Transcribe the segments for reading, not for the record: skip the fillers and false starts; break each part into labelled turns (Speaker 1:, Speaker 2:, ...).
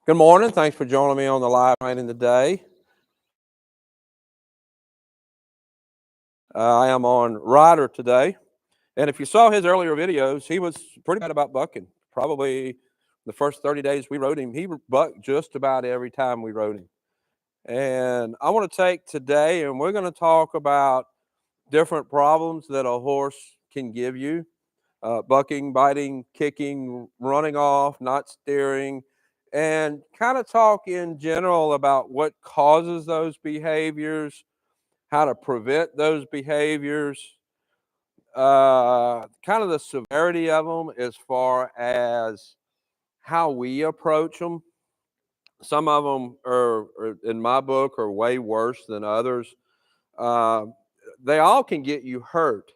Speaker 1: Good morning. Thanks for joining me on the live training today. I am on Ryder today. And if you saw his earlier videos, he was pretty bad about bucking. Probably the first 30 days we rode him, he bucked just about every time we rode him. And I want to take today, and we're going to talk about different problems that a horse can give you. Bucking, biting, kicking, running off, not steering, and kind of talk in general about what causes those behaviors, how to prevent those behaviors, kind of the severity of them as far as how we approach them. Some of them are in my book, are way worse than others. Uh, they all can get you hurt,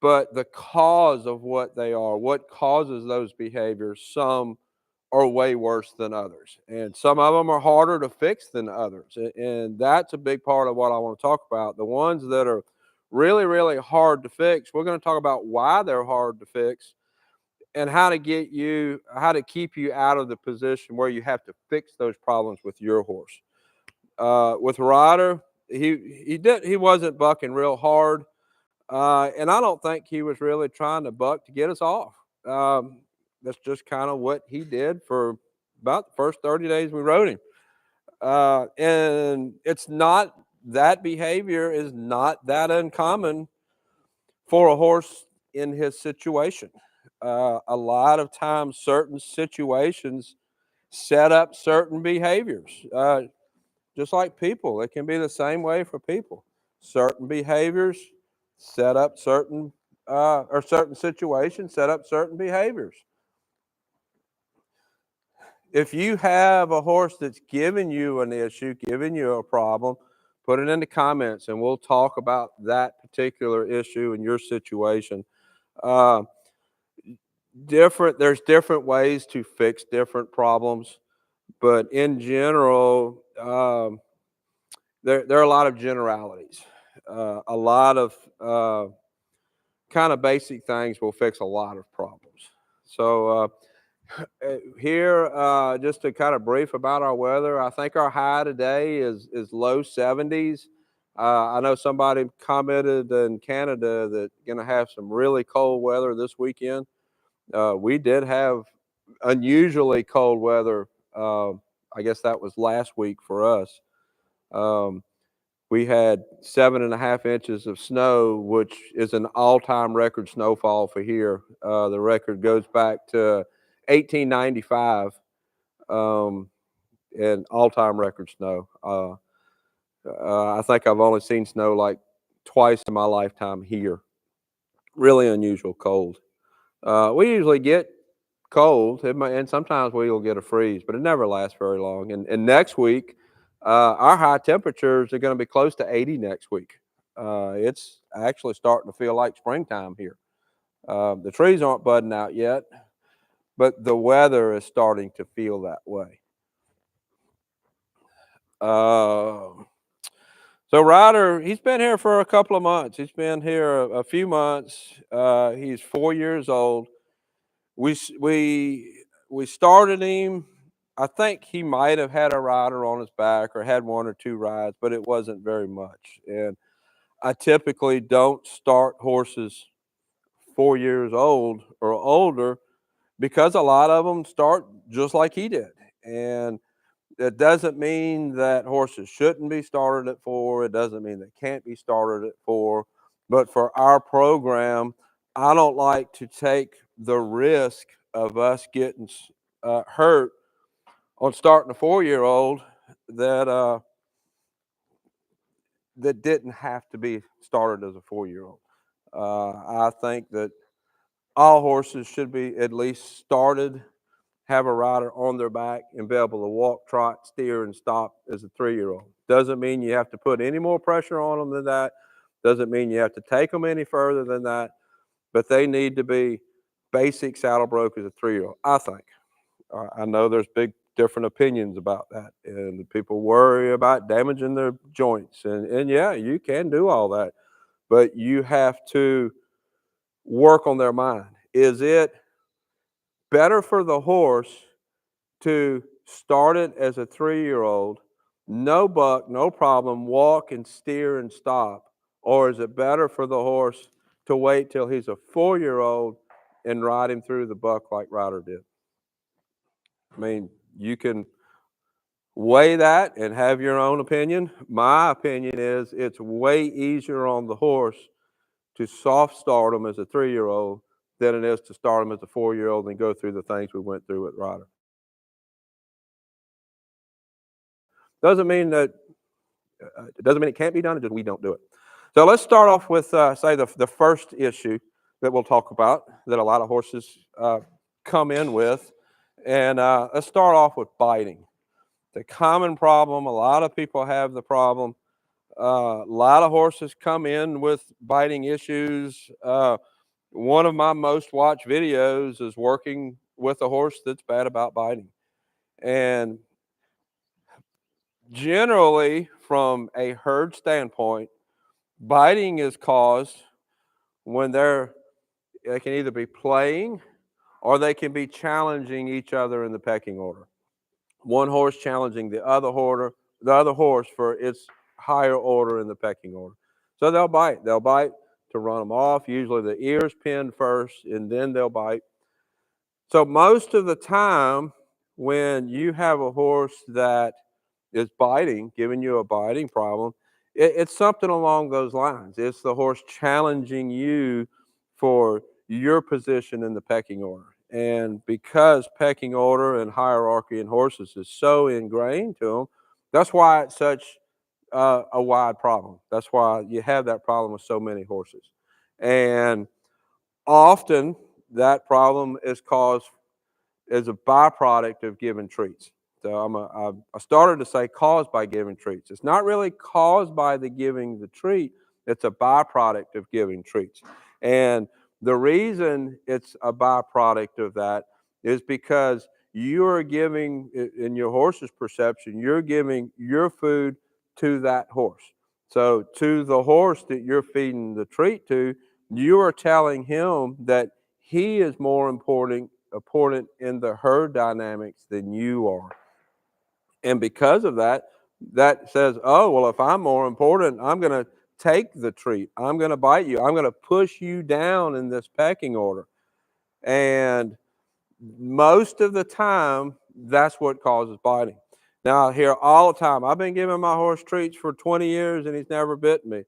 Speaker 1: but the cause of what they are, what causes those behaviors, some are way worse than others. And some of them are harder to fix than others. And that's a big part of what I want to talk about. The ones that are really, really hard to fix, we're going to talk about why they're hard to fix and how to keep you out of the position where you have to fix those problems with your horse. With Ryder, he wasn't bucking real hard. And I don't think he was really trying to buck to get us off. That's just kind of what he did for about the first 30 days we rode him. And it's not, that behavior is not that uncommon for a horse in his situation. A lot of times, certain situations set up certain behaviors. Just like people, it can be the same way for people. Certain behaviors set up certain or certain situations set up certain behaviors. If you have a horse that's giving you an issue, giving you a problem, put it in the comments and we'll talk about that particular issue in your situation. Uh, there's different ways to fix different problems, but in general, there are a lot of generalities. A lot of kind of basic things will fix a lot of problems. So here, just to kind of brief about our weather, I think our high today is low 70s. I know somebody commented in Canada that going to have some really cold weather this weekend. We did have unusually cold weather. I guess that was last week for us. We had 7.5 inches of snow, which is an all-time record snowfall for here. The record goes back to 1895, and all-time record snow. I think I've only seen snow like twice in my lifetime here. Really unusual cold. We usually get cold, and sometimes we'll get a freeze, but it never lasts very long. And next week, our high temperatures are going to be close to 80 next week. It's actually starting to feel like springtime here. The trees aren't budding out yet, but the weather is starting to feel that way. So Ryder, he's been here for a couple of months. He's been here a few months. He's 4 years old. We started him. I think he might have had a rider on his back or had one or two rides, but it wasn't very much. And I typically don't start horses 4 years old or older because a lot of them start just like he did. And it doesn't mean that horses shouldn't be started at 4. It doesn't mean they can't be started at 4. But for our program, I don't like to take the risk of us getting hurt on starting a 4-year-old that that didn't have to be started as a 4-year-old. I think that all horses should be at least started, have a rider on their back, and be able to walk, trot, steer, and stop as a 3-year-old. Doesn't mean you have to put any more pressure on them than that. Doesn't mean you have to take them any further than that. But they need to be basic saddle broke as a 3-year-old, I think. I know there's big different opinions about that, and people worry about damaging their joints. And yeah, you can do all that, but you have to work on their mind. Is it better for the horse to start it as a 3-year-old, no buck, no problem, walk and steer and stop? Or is it better for the horse to wait till he's a 4-year-old and ride him through the buck like Ryder did? I mean, you can weigh that and have your own opinion. My opinion is it's way easier on the horse to soft start him as a 3-year-old than it is to start him as a 4-year-old and go through the things we went through with Ryder. Doesn't mean that it doesn't mean it can't be done. It's just we don't do it. So let's start off with say the first issue that we'll talk about that a lot of horses come in with, and let's start off with biting. The common problem. A lot of people have the problem. A lot of horses come in with biting issues. One of my most watched videos is working with a horse that's bad about biting. And generally, from a herd standpoint, biting is caused when they can either be playing or they can be challenging each other in the pecking order. One horse challenging the other horse for its higher order in the pecking order. So they'll bite. They'll bite to run them off. Usually the ears pinned first, and then they'll bite. So most of the time, when you have a horse that is biting, giving you a biting problem, it's something along those lines. It's the horse challenging you for your position in the pecking order. And because pecking order and hierarchy in horses is so ingrained to them, that's why it's such a wide problem. That's why you have that problem with so many horses. And often that problem is caused as a byproduct of giving treats. So I started to say caused by giving treats. It's not really caused by the giving the treat. It's a byproduct of giving treats. And the reason it's a byproduct of that is because you are giving, in your horse's perception, you're giving your food to that horse. So to the horse that you're feeding the treat to, you are telling him that he is more important in the herd dynamics than you are. And because of that, that says, oh, well, if I'm more important, I'm going to take the treat. I'm going to bite you. I'm going to push you down in this pecking order. And most of the time, that's what causes biting. Now, I hear all the time, I've been giving my horse treats for 20 years and he's never bitten me.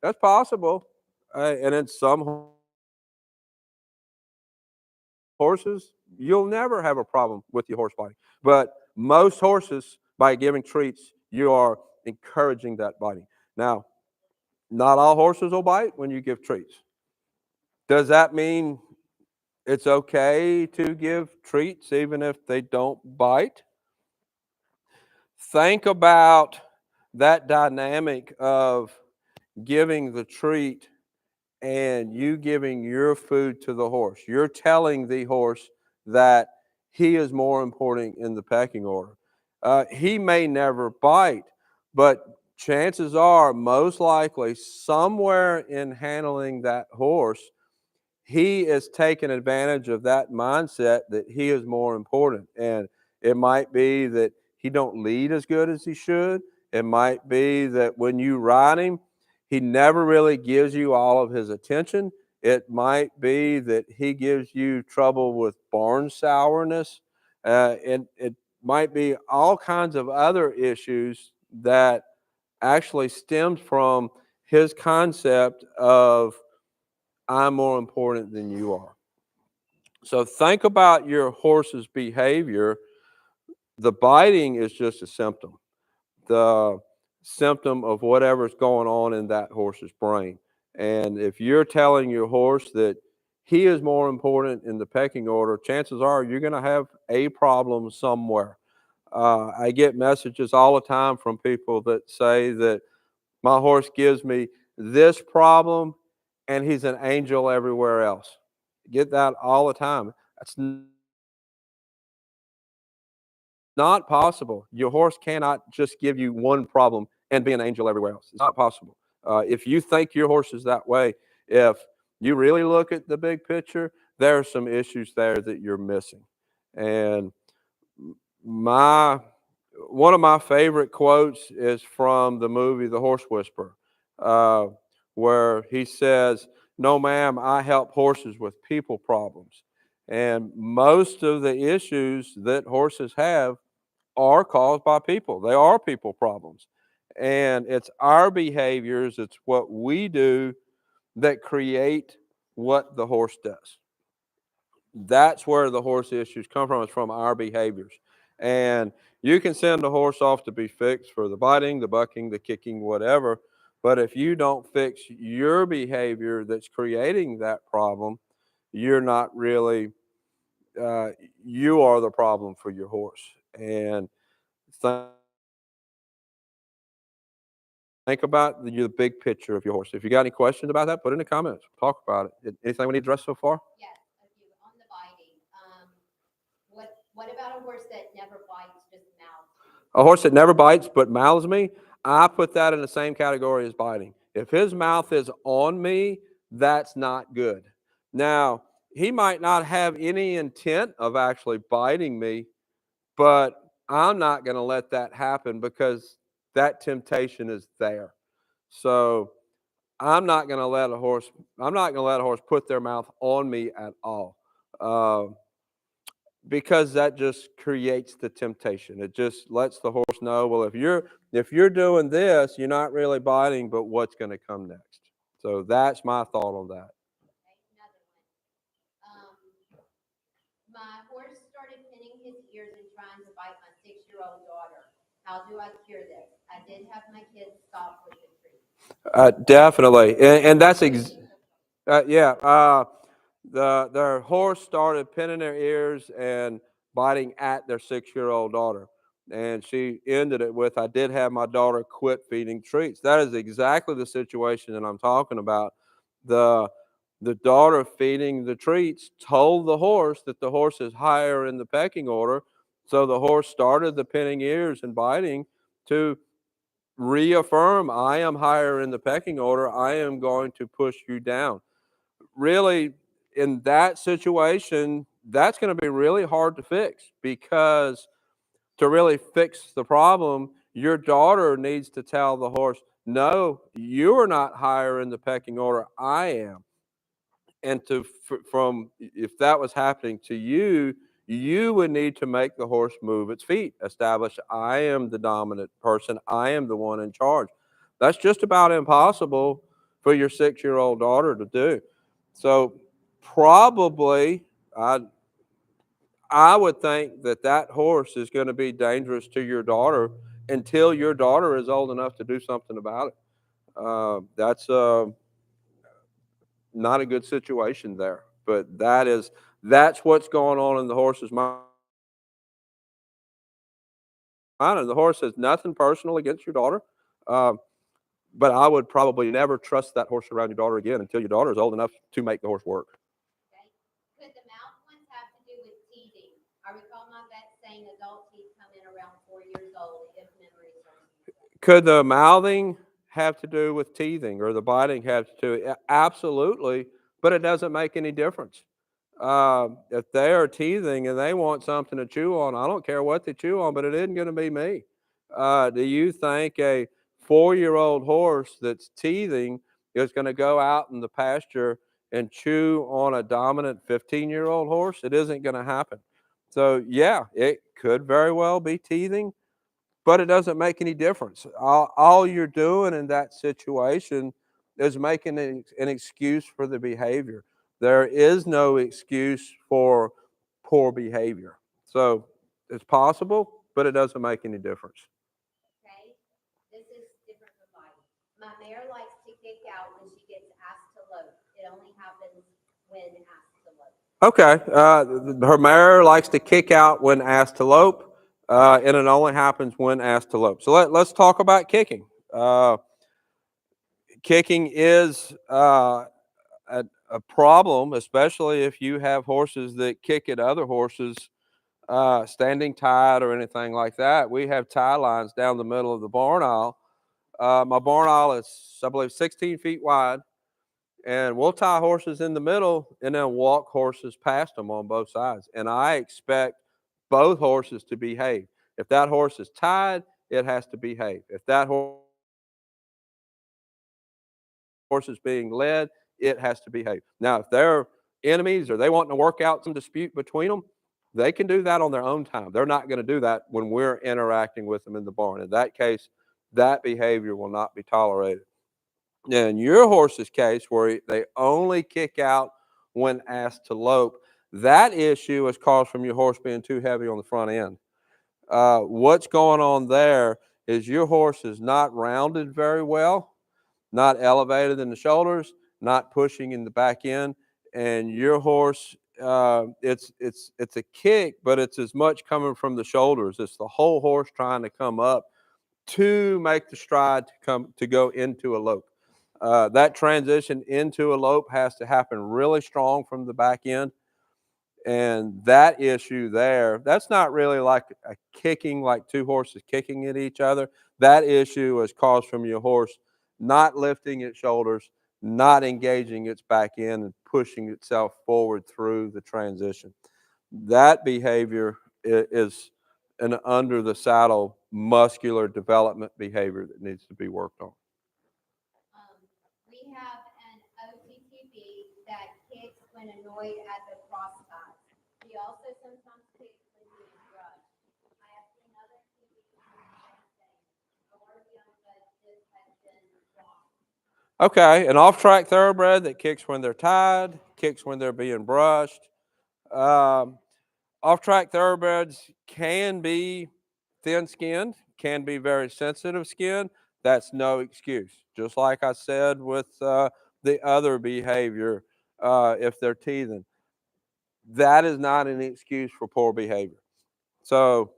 Speaker 1: That's possible. And in some horses, you'll never have a problem with your horse biting. But most horses, by giving treats, you are encouraging that biting. Now, not all horses will bite when you give treats. Does that mean it's okay to give treats even if they don't bite? Think about that dynamic of giving the treat and you giving your food to the horse. You're telling the horse that he is more important in the pecking order. He may never bite, but chances are, most likely, somewhere in handling that horse, he is taking advantage of that mindset that he is more important. And it might be that he don't lead as good as he should. It might be that when you ride him, he never really gives you all of his attention. It might be that he gives you trouble with barn sourness. And it might be all kinds of other issues that actually stems from his concept of I'm more important than you are. So think about your horse's behavior. The biting is just a symptom, the symptom of whatever's going on in that horse's brain. And if you're telling your horse that he is more important in the pecking order, chances are you're going to have a problem somewhere. I get messages all the time from people that say that my horse gives me this problem and he's an angel everywhere else. Get that all the time. That's not possible. Your horse cannot just give you one problem and be an angel everywhere else. It's not possible. If you think your horse is that way, if you really look at the big picture, there are some issues there that you're missing. And My One of my favorite quotes is from the movie The Horse Whisperer, uh, where he says, "No, ma'am, I help horses with people problems." And most of the issues that horses have are caused by people. They are people problems. And it's our behaviors, it's what we do that create what the horse does. That's where the horse issues come from, is from our behaviors. And you can send a horse off to be fixed for the biting, the bucking, the kicking, whatever. But if you don't fix your behavior that's creating that problem, you're not really, uh, you are the problem for your horse. And think about the big picture of your horse. If you got any questions about that, put it in the comments. Talk about it. Anything we need to address so far?
Speaker 2: Yes, a few on the biting. What about a horse that never bites, just mouths you?
Speaker 1: A horse that never bites but mouths me, I put that in the same category as biting. If his mouth is on me, that's not good. Now, he might not have any intent of actually biting me, but I'm not going to let that happen because that temptation is there. So I'm not going to let a horse. I'm not going to let a horse put their mouth on me at all. Uh, because that just creates the temptation. It just lets the horse know, well, if you're doing this, you're not really biting, but what's going to come next? So that's my thought on that.
Speaker 2: Okay, another one. My horse started pinning his ears and trying to bite my 6-year-old daughter. How do I cure this? I did have my kids stop with the treat.
Speaker 1: Definitely, and that's
Speaker 2: Treating.
Speaker 1: yeah. Their horse started pinning their ears and biting at their 6-year-old daughter, and she ended it with, "I did have my daughter quit feeding treats." That is exactly the situation that I'm talking about. The the daughter feeding the treats told the horse that the horse is higher in the pecking order, so the horse started the pinning ears and biting to reaffirm, I am higher in the pecking order. I am going to push you down. Really, in that situation, that's going to be really hard to fix, because to really fix the problem, your daughter needs to tell the horse, no, you are not higher in the pecking order. I am. And from, if that was happening to you, you would need to make the horse move its feet, establish, I am the dominant person, I am the one in charge. That's just about impossible for your 6-year-old daughter to do. So probably, i I would think that that horse is going to be dangerous to your daughter until your daughter is old enough to do something about it. That's not a good situation there. But that's what's going on in the horse's mind. And the horse has nothing personal against your daughter. Um, but I would probably never trust that horse around your daughter again until your daughter is old enough to make the horse work.
Speaker 2: Okay. Could the mouth ones have to do with teething? I recall my vet saying adult teeth come in around 4 years old if memory serves me correct.
Speaker 1: Could the mouthing have to do with teething, or the biting have to do? Absolutely, but it doesn't make any difference. If they are teething and they want something to chew on, I don't care what they chew on, but it isn't going to be me. Do you think a 4-year-old horse that's teething is going to go out in the pasture and chew on a dominant 15-year-old horse? It isn't going to happen. So, yeah, it could very well be teething, but it doesn't make any difference. All you're doing in that situation is making an excuse for the behavior. There is no excuse for poor behavior. So it's possible, but it doesn't make any difference.
Speaker 2: Okay. This is different from biting. My mare likes to kick out when she gets asked to lope. It only happens when asked to lope.
Speaker 1: Okay. Her mare likes to kick out when asked to lope, and it only happens when asked to lope. So let's talk about kicking. Kicking is a problem, especially if you have horses that kick at other horses standing tied or anything like that. We have tie lines down the middle of the barn aisle. My barn aisle is, I believe, 16 feet wide, and we'll tie horses in the middle and then walk horses past them on both sides. And I expect both horses to behave. If that horse is tied, it has to behave. If that horse is being led, it has to behave. Now, if they're enemies or they want to work out some dispute between them, they can do that on their own time. They're not going to do that when we're interacting with them in the barn. In that case, that behavior will not be tolerated. Now, in your horse's case, where they only kick out when asked to lope, that issue is caused from your horse being too heavy on the front end. What's going on there is your horse is not rounded very well, not elevated in the shoulders, not pushing in the back end, and your horse, it's a kick, but it's as much coming from the shoulders. It's the whole horse trying to come up to make the stride to go into a lope. That transition into a lope has to happen really strong from the back end. And that issue there, that's not really like a kicking, like two horses kicking at each other. That issue is caused from your horse not lifting its shoulders, not engaging its back end, and pushing itself forward through the transition. That behavior is an under the saddle muscular development behavior that needs to be worked on.
Speaker 2: Um, we have an OTTB that kicks when annoyed at the cross ties. He also sometimes kicks when he is rushed. I have seen other TVs do the same thing. Alerbium, but this has been wrong.
Speaker 1: Okay, an off track thoroughbred that kicks when they're tied, kicks when they're being brushed. Um, Off track thoroughbreds can be thin skinned, can be very sensitive skinned. That's no excuse. Just like I said with the other behavior, if they're teething, that is not an excuse for poor behavior. So,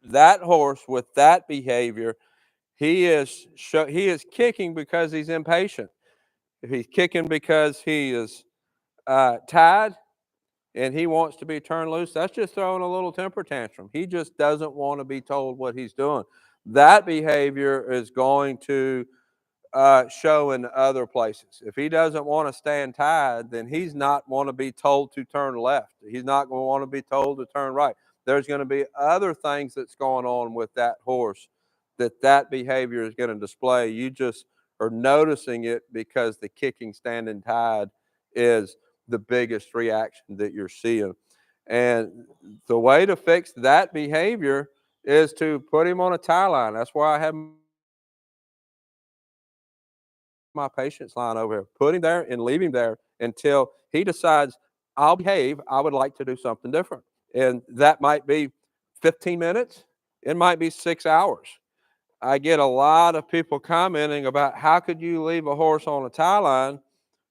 Speaker 1: that horse with that behavior, he is kicking because he's impatient. If he's kicking because he is tied, and he wants to be turned loose, that's just throwing a little temper tantrum. He just doesn't want to be told what he's doing. That behavior is going to show in other places. If he doesn't want to stand tied, then he's not want to be told to turn left. He's not going to want to be told to turn right. There's going to be other things that's going on with that horse that behavior is going to display. You just are noticing it because the kicking standing tied is the biggest reaction that you're seeing. And the way to fix that behavior is to put him on a tie line. That's why I have my patience line over here. Put him there and leave him there until he decides, I'll behave. I would like to do something different. And that might be 15 minutes. It might be 6 hours. I get a lot of people commenting about how could you leave a horse on a tie line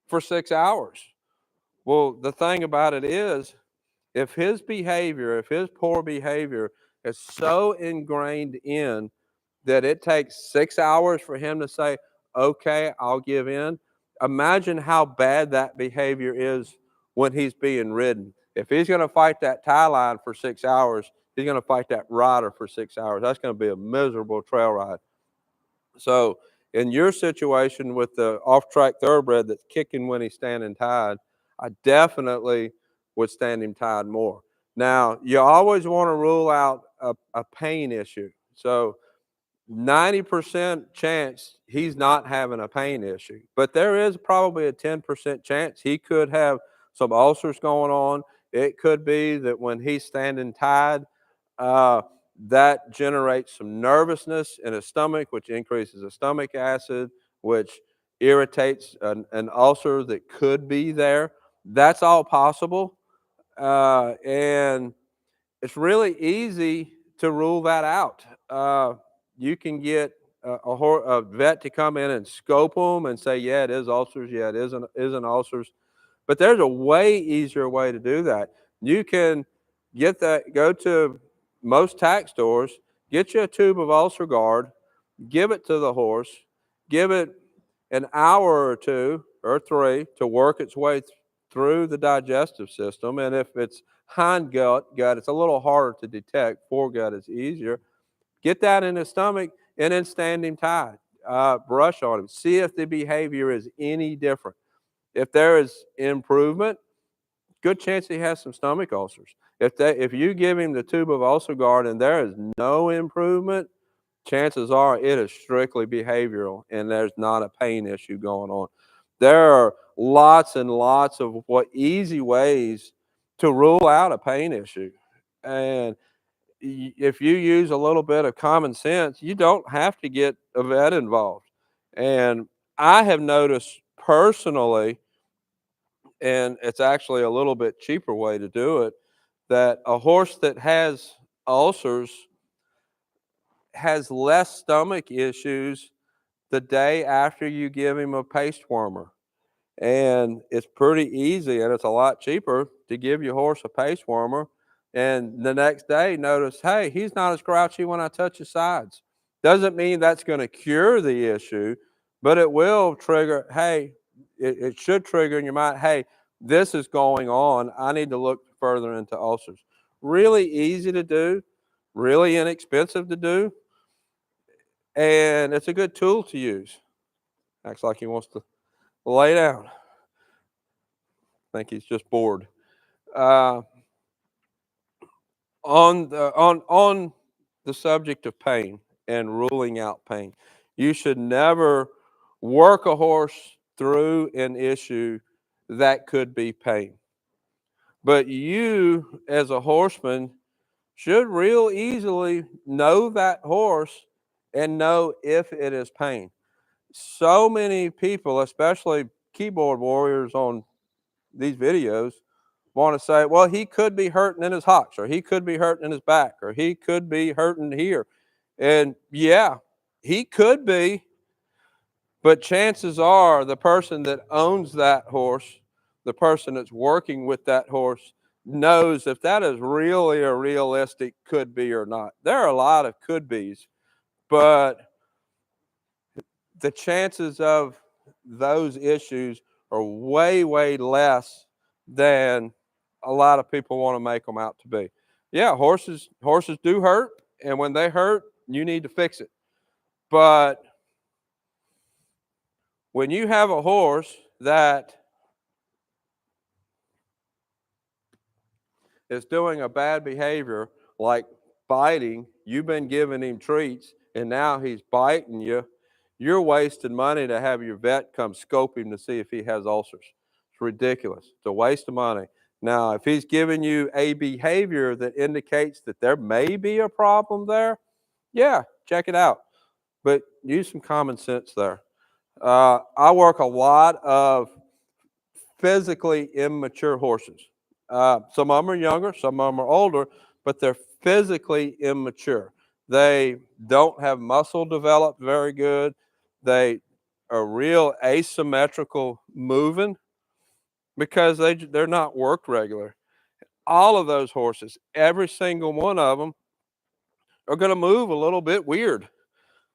Speaker 1: for 6 hours? Well, the thing about it is, if his behavior, if his poor behavior is so ingrained in that it takes 6 hours for him to say, okay, I'll give in, imagine how bad that behavior is when he's being ridden. If he's going to fight that tie line for 6 hours, he's going to fight that rider for 6 hours. That's going to be a miserable trail ride. So, in your situation with the off track thoroughbred that's kicking when he's standing tied, I definitely would stand him tied more. Now, you always want to rule out a pain issue. So, 90% chance he's not having a pain issue, but there is probably a 10% chance he could have some ulcers going on. It could be that when he's standing tied, uh, that generates some nervousness in his stomach, which increases the stomach acid, which irritates an ulcer that could be there. That's all possible. And it's really easy to rule that out. You can get a vet to come in and scope them and say, yeah, it is ulcers. Yeah, it isn't ulcers. But there's a way easier way to do that. You can go to most tack stores, get you a tube of ulcer guard, give it to the horse, give it an hour or two or three to work its way through the digestive system. And if it's hind gut, it's a little harder to detect. Foregut is easier. Get that in his stomach and then stand him tied. Brush on him. See if the behavior is any different. If there is improvement, good chance he has some stomach ulcers. If you give him the tube of Ulcer and there is no improvement, chances are it is strictly behavioral and there's not a pain issue going on. There are lots and lots of easy ways to rule out a pain issue. And if you use a little bit of common sense, you don't have to get a vet involved. And I have noticed personally, and it's actually a little bit cheaper way to do it, that a horse that has ulcers has less stomach issues the day after you give him a paste warmer. And it's pretty easy and it's a lot cheaper to give your horse a pace warmer. And the next day, notice, hey, he's not as grouchy when I touch his sides. Doesn't mean that's going to cure the issue, but it will trigger, hey, it should trigger in your mind, hey, this is going on. I need to look further into ulcers. Really easy to do, really inexpensive to do, and it's a good tool to use. Acts like he wants to lay down. I think he's just bored. Uh, on the subject of pain and ruling out pain, you should never work a horse through an issue that could be pain. But you, as a horseman, should real easily know that horse and know if it is pain. So many people, especially keyboard warriors on these videos, want to say, well, he could be hurting in his hocks, or he could be hurting in his back, or he could be hurting here. And yeah, he could be, but chances are the person that owns that horse, the person that's working with that horse, knows if that is really a realistic could be or not. There are a lot of could be's, but the chances of those issues are way, way less than a lot of people want to make them out to be. Yeah, horses do hurt, and when they hurt, you need to fix it. But when you have a horse that is doing a bad behavior like biting, you've been giving him treats, and now he's biting you, you're wasting money to have your vet come scope him to see if he has ulcers. It's ridiculous. It's a waste of money. Now, if he's giving you a behavior that indicates that there may be a problem there, yeah, check it out. But use some common sense there. I work a lot of physically immature horses. Some of them are younger, some of them are older, but they're physically immature. They don't have muscle developed very good. They are real asymmetrical moving because they're not worked regular. All of those horses, every single one of them, are going to move a little bit weird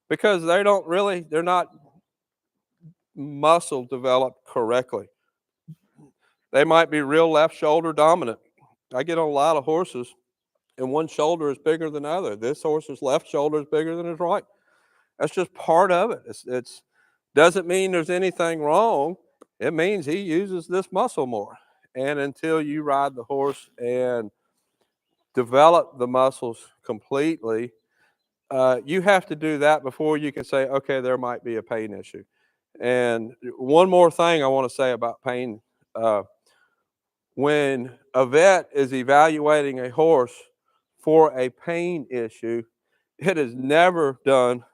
Speaker 1: because they're not muscle developed correctly. They might be real left shoulder dominant. I get on a lot of horses, and one shoulder is bigger than the other. This horse's left shoulder is bigger than his right. That's just part of it. It's doesn't mean there's anything wrong. It means he uses this muscle more. And until you ride the horse and develop the muscles completely, you have to do that before you can say, okay, there might be a pain issue. And one more thing I want to say about pain. When a vet is evaluating a horse for a pain issue, it is never done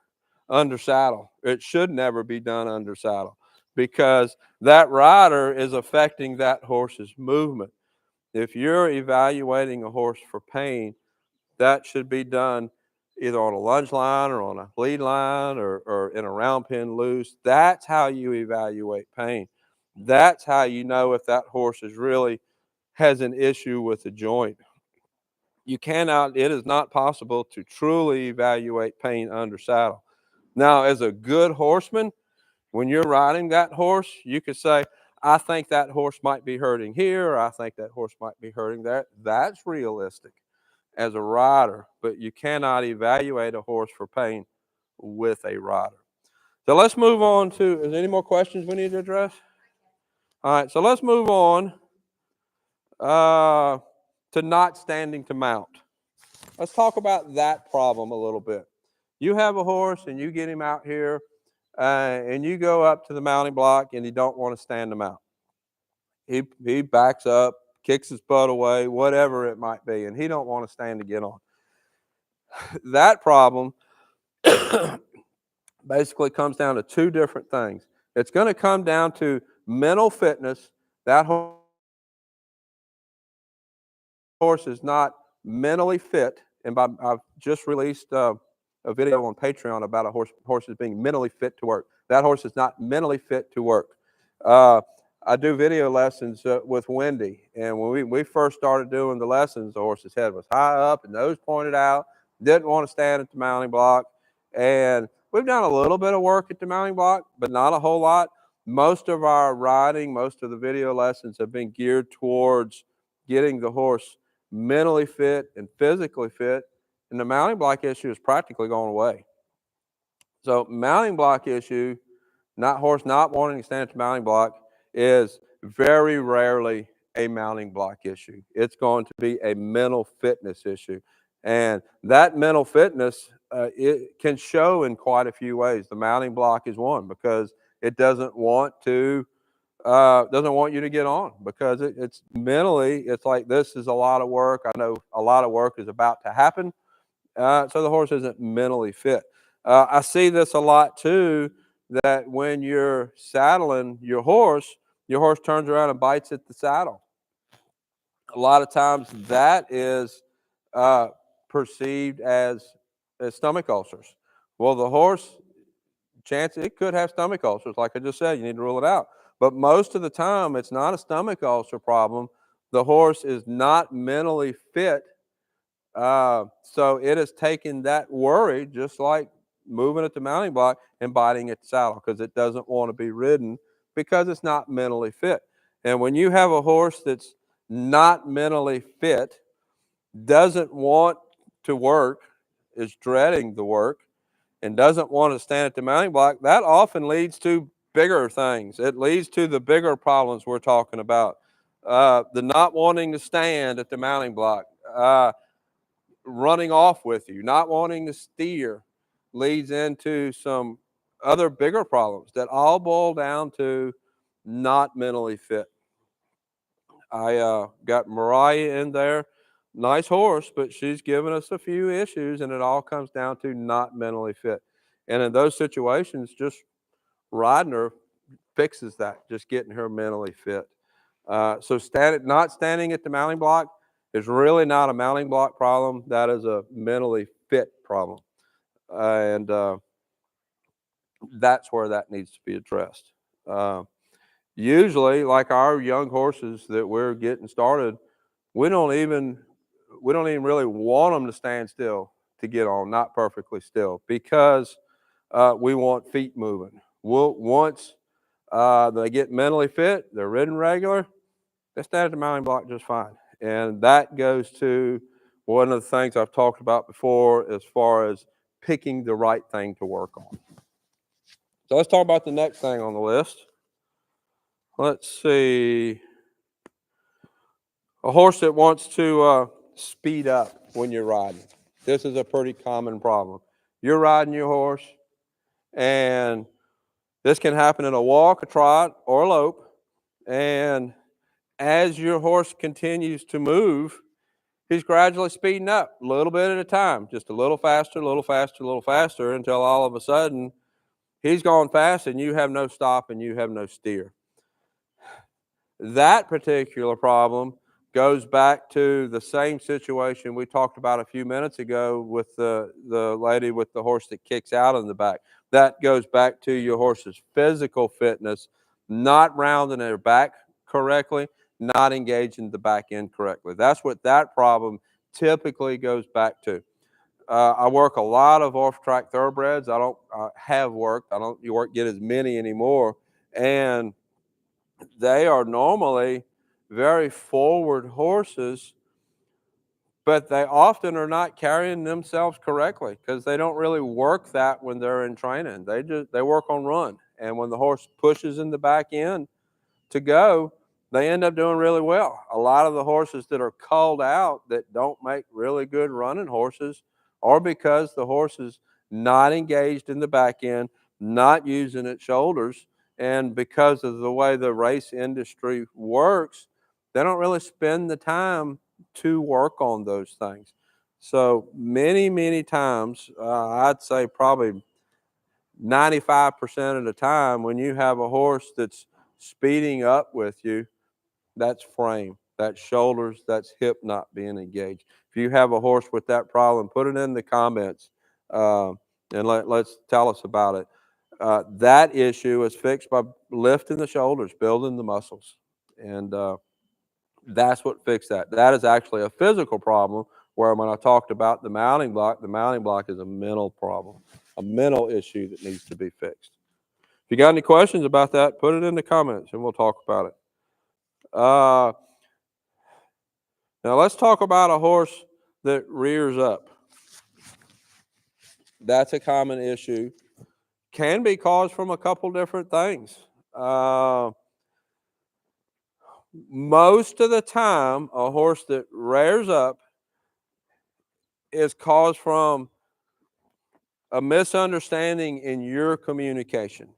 Speaker 1: under saddle. It should never be done under saddle because that rider is affecting that horse's movement. If you're evaluating a horse for pain, that should be done either on a lunge line or on a lead line or in a round pen loose. That's how you evaluate pain. That's how you know if that horse is really has an issue with the joint. It is not possible to truly evaluate pain under saddle. Now, as a good horseman, when you're riding that horse, you could say, I think that horse might be hurting here, or I think that horse might be hurting there. That's realistic as a rider, but you cannot evaluate a horse for pain with a rider. So let's move on to, is there any more questions we need to address? All right, so let's move on. to not standing to mount. Let's talk about that problem a little bit. You have a horse and you get him out here and you go up to the mounting block and you don't want to stand him out. He backs up, kicks his butt away, whatever it might be, and he don't want to stand to get on. That problem basically comes down to two different things. It's going to come down to mental fitness. That horse is not mentally fit, and I've just released a video on Patreon about a horses being mentally fit to work. That horse is not mentally fit to work. Uh, I do video lessons with Wendy, and when we first started doing the lessons, the horse's head was high up and nose pointed out, didn't want to stand at the mounting block, and we've done a little bit of work at the mounting block, but not a whole lot. Most of our riding, most of the video lessons have been geared towards getting the horse mentally fit and physically fit, and the mounting block issue is practically gone away. So mounting block issue, not horse not wanting to stand at the mounting block, is very rarely a mounting block issue. It's going to be a mental fitness issue. And that mental fitness, it can show in quite a few ways. The mounting block is one because it doesn't want you to get on because it's mentally, it's like, this is a lot of work. I know a lot of work is about to happen. So the horse isn't mentally fit. I see this a lot too, that when you're saddling your horse turns around and bites at the saddle. A lot of times that is uh, perceived as stomach ulcers. Well, the horse, chance it could have stomach ulcers. Like I just said, you need to rule it out. But most of the time, it's not a stomach ulcer problem. The horse is not mentally fit. So it has taken that worry, just like moving at the mounting block and biting at the saddle, because it doesn't want to be ridden because it's not mentally fit. And when you have a horse that's not mentally fit, doesn't want to work, is dreading the work, and doesn't want to stand at the mounting block, that often leads to bigger things. It leads to the bigger problems we're talking about. The not wanting to stand at the mounting block, running off with you, not wanting to steer, leads into some other bigger problems that all boil down to not mentally fit. I got Mariah in there. Nice horse, but she's given us a few issues, and it all comes down to not mentally fit. And in those situations, just riding her fixes that, just getting her mentally fit. So not standing at the mounting block is really not a mounting block problem. That is a mentally fit problem. And that's where that needs to be addressed. Uh, Usually, like our young horses that we're getting started, we don't even really want them to stand still to get on, not perfectly still, because we want feet moving. Once they get mentally fit, they're ridden regular, they stand at the mounting block just fine. And that goes to one of the things I've talked about before as far as picking the right thing to work on. So let's talk about the next thing on the list. Let's see. A horse that wants to speed up when you're riding. This is a pretty common problem. You're riding your horse, and this can happen in a walk, a trot, or a lope. And as your horse continues to move, he's gradually speeding up a little bit at a time, just a little faster, a little faster, a little faster, until all of a sudden he's going fast and you have no stop and you have no steer. That particular problem goes back to the same situation we talked about a few minutes ago with the lady with the horse that kicks out in the back. That goes back to your horse's physical fitness, not rounding their back correctly, not engaging the back end correctly. That's what that problem typically goes back to. I work a lot of off-track thoroughbreds. I don't have worked. I don't get as many anymore. And they are normally very forward horses, but they often are not carrying themselves correctly because they don't really work that when they're in training. They work on run. And when the horse pushes in the back end to go, they end up doing really well. A lot of the horses that are called out that don't make really good running horses are because the horse is not engaged in the back end, not using its shoulders, and because of the way the race industry works, they don't really spend the time to work on those things. So many, many times, I'd say probably 95% of the time, when you have a horse that's speeding up with you, that's frame, that's shoulders, that's hip not being engaged. If you have a horse with that problem, put it in the comments, uh, and let's tell us about it. That issue is fixed by lifting the shoulders, building the muscles, and that's what fixed that. That is actually a physical problem. Where when I talked about the mounting block is a mental problem, a mental issue that needs to be fixed. If you got any questions about that, put it in the comments and we'll talk about it. Uh, Now let's talk about a horse that rears up. That's a common issue. Can be caused from a couple different things. Most of the time, a horse that rears up is caused from a misunderstanding in your communication.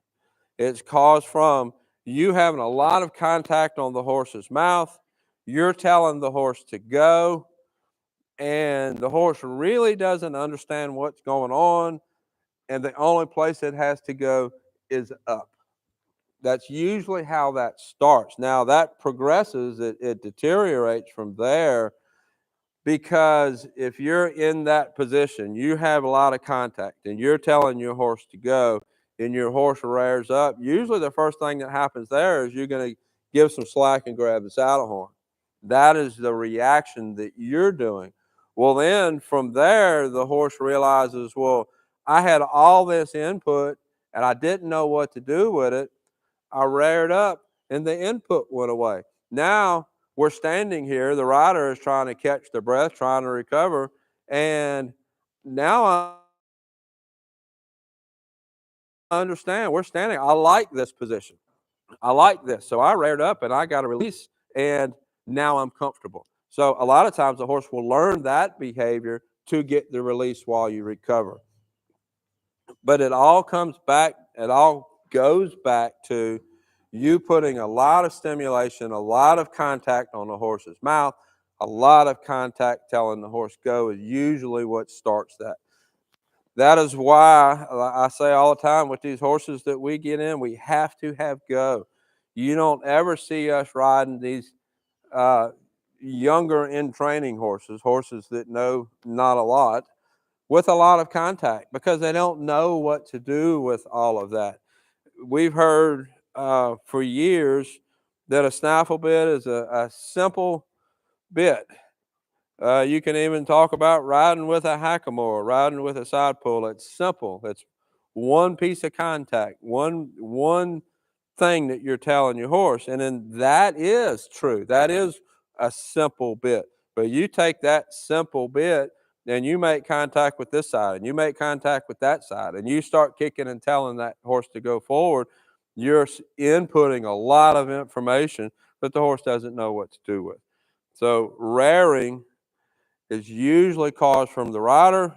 Speaker 1: It's caused from you having a lot of contact on the horse's mouth. You're telling the horse to go, and the horse really doesn't understand what's going on, and the only place it has to go is up. That's usually how that starts. Now that progresses, it deteriorates from there, because if you're in that position, you have a lot of contact and you're telling your horse to go and your horse rears up, usually the first thing that happens there is you're going to give some slack and grab the saddle horn. That is the reaction that you're doing. Well, then from there, the horse realizes, well, I had all this input and I didn't know what to do with it. I reared up and the input went away. Now we're standing here, the rider is trying to catch their breath, trying to recover, and now I understand. We're standing. I like this position. I like this. So I reared up and I got a release, and now I'm comfortable. So a lot of times the horse will learn that behavior to get the release while you recover. But it all comes back, it all goes back to you putting a lot of stimulation, a lot of contact on the horse's mouth, a lot of contact telling the horse go is usually what starts that. That is why I say all the time with these horses that we get in, we have to have go. You don't ever see us riding these uh, younger in training horses, horses that know not a lot, with a lot of contact, because they don't know what to do with all of that. We've heard for years that a snaffle bit is a simple bit. You can even talk about riding with a hackamore, riding with a side pull. It's simple. It's one piece of contact, one thing that you're telling your horse, and then that is true. That is a simple bit. But you take that simple bit and you make contact with this side, and you make contact with that side, and you start kicking and telling that horse to go forward. You're inputting a lot of information that the horse doesn't know what to do with. So rearing is usually caused from the rider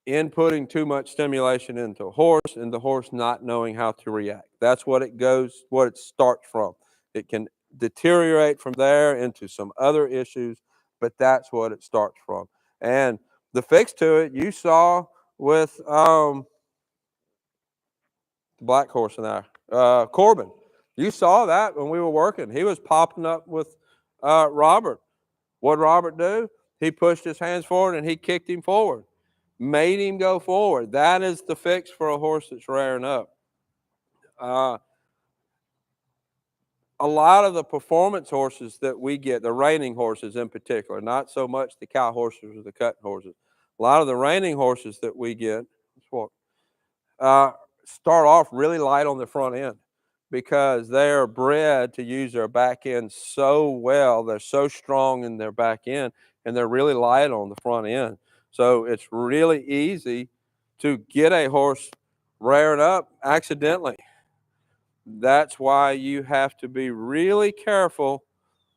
Speaker 1: inputting too much stimulation into a horse and the horse not knowing how to react. That's what it starts from. It can deteriorate from there into some other issues, but that's what it starts from. And the fix to it, you saw with the black horse and Corbin. You saw that when we were working. He was popping up with Robert. What did Robert do? He pushed his hands forward and he kicked him forward, made him go forward. That is the fix for a horse that's rearing up. Uh, a lot of the performance horses that we get, the reining horses in particular, not so much the cow horses or the cutting horses. A lot of the reining horses that we get, uh, start off really light on the front end because they are bred to use their back end so well. They're so strong in their back end, and they're really light on the front end. So it's really easy to get a horse rearing up accidentally. That's why you have to be really careful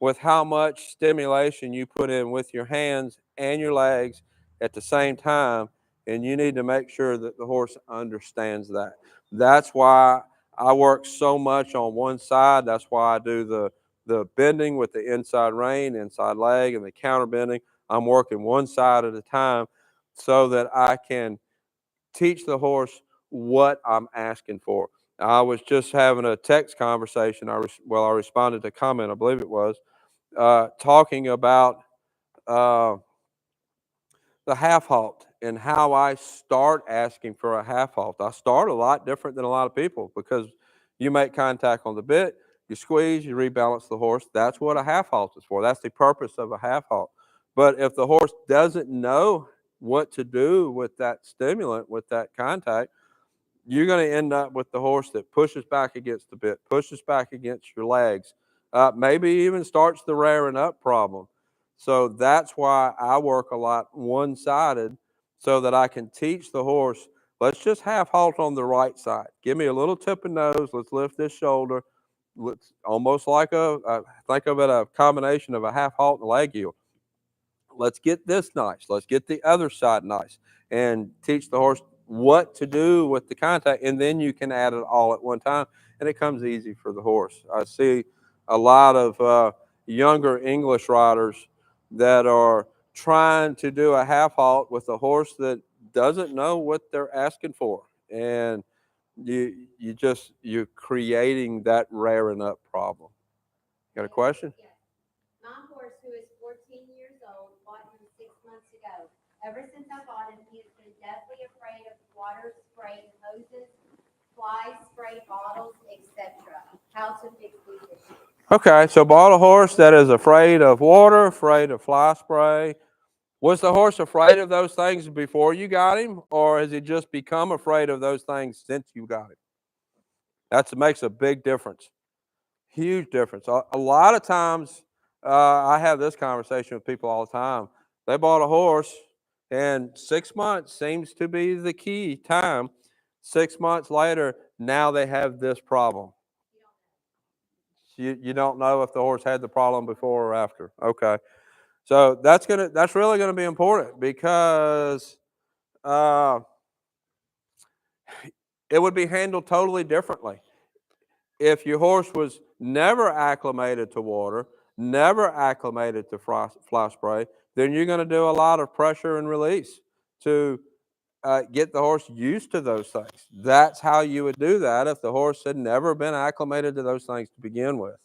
Speaker 1: with how much stimulation you put in with your hands and your legs at the same time. And you need to make sure that the horse understands that. That's why I work so much on one side. That's why I do the bending with the inside rein, inside leg, and the counter bending. I'm working one side at a time so that I can teach the horse what I'm asking for. I was just having a text conversation. I responded to a comment, I believe it was, talking about uh, the half halt and how I start asking for a half halt. I start a lot different than a lot of people because you make contact on the bit, you squeeze, you rebalance the horse. That's what a half halt is for. That's the purpose of a half halt. But if the horse doesn't know what to do with that stimulant, with that contact, you're going to end up with the horse that pushes back against the bit, pushes back against your legs, maybe even starts the rearing up problem. So that's why I work a lot one sided so that I can teach the horse, let's just half halt on the right side. Give me a little tip of nose. Let's lift this shoulder. Let's almost like think of it a combination of a half halt and a leg heel. Let's get this nice. Let's get the other side nice and teach the horse what to do with the contact. And then you can add it all at one time. And it comes easy for the horse. I see a lot of younger English riders that are trying to do a half halt with a horse that doesn't know what they're asking for. And you're creating that rearing up problem. Got a question?
Speaker 2: Yes. My horse, who is 14 years old, bought him 6 months ago. Ever since I bought him, he has been deathly afraid of water spray hoses, fly spray bottles, etc. How to fix these issues?
Speaker 1: Okay, so bought a horse that is afraid of water, afraid of fly spray. Was the horse afraid of those things before you got him, or has he just become afraid of those things since you got him? That makes a big difference, huge difference. A lot of times, I have this conversation with people all the time. They bought a horse, and 6 months seems to be the key time. 6 months later, now they have this problem. You don't know if the horse had the problem before or after. Okay. So that's really gonna be important because uh, it would be handled totally differently if your horse was never acclimated to water, never acclimated to fly spray. Then you're going to do a lot of pressure and release to get the horse used to those things. That's how you would do that if the horse had never been acclimated to those things to begin with.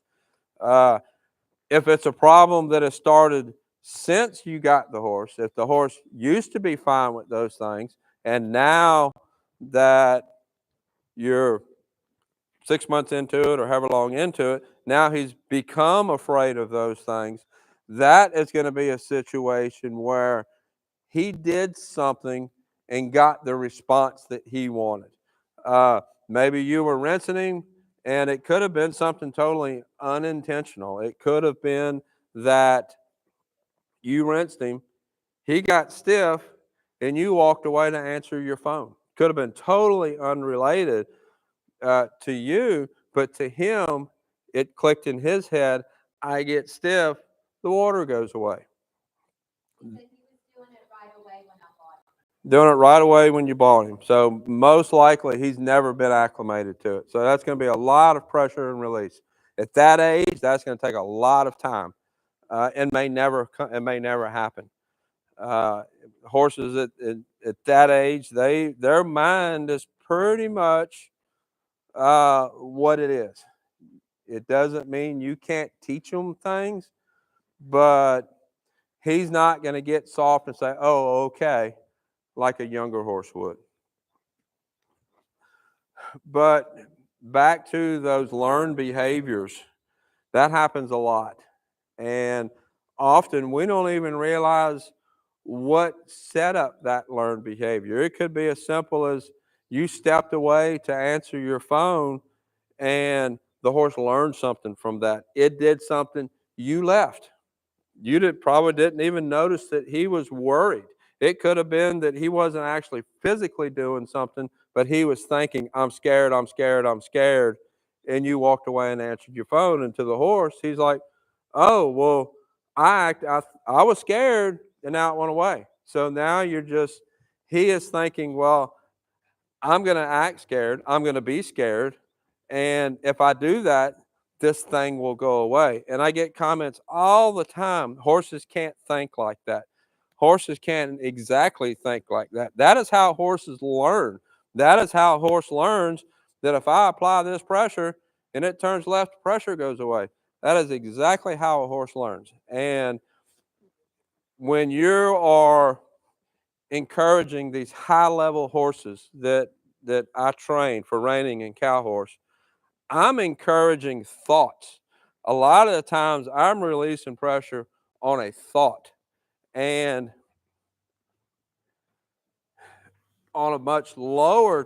Speaker 1: Uh, if it's a problem that has started since you got the horse, if the horse used to be fine with those things, and now that you're 6 months into it or however long into it, now he's become afraid of those things, that is going to be a situation where he did something and got the response that he wanted. Maybe you were rinsing him, and it could have been something totally unintentional. It could have been that you rinsed him, he got stiff, and you walked away to answer your phone. Could have been totally unrelated to you, but to him, it clicked in his head. I get stiff, the water goes away.
Speaker 2: He said he was doing it right away when I bought him.
Speaker 1: Doing it right away when you bought him. So most likely he's never been acclimated to it. So that's going to be a lot of pressure and release. At that age, that's going to take a lot of time, and it may never happen. Uh, Horses at that age, their mind is pretty much what it is. It doesn't mean you can't teach them things, but he's not going to get soft and say, "Oh, okay," like a younger horse would. But back to those learned behaviors, that happens a lot. And often we don't even realize what set up that learned behavior. It could be as simple as you stepped away to answer your phone and the horse learned something from that. It did something, you left. Probably didn't even notice that he was worried. It could have been that he wasn't actually physically doing something, but he was thinking, I'm scared, I'm scared, I'm scared. and you walked away and answered your phone. And to the horse, he's like, oh, well, I was scared and now it went away. So now he is thinking, well, I'm going to act scared. I'm going to be scared. And if I do that, this thing will go away. And I get comments all the time. Horses can't think like that. Horses can't exactly think like that. That is how horses learn. That is how a horse learns that if I apply this pressure and it turns left, pressure goes away. That is exactly how a horse learns. And when you are encouraging these high level horses that I train for reining and cow horse, I'm encouraging thoughts. A lot of the times I'm releasing pressure on a thought. And on a much lower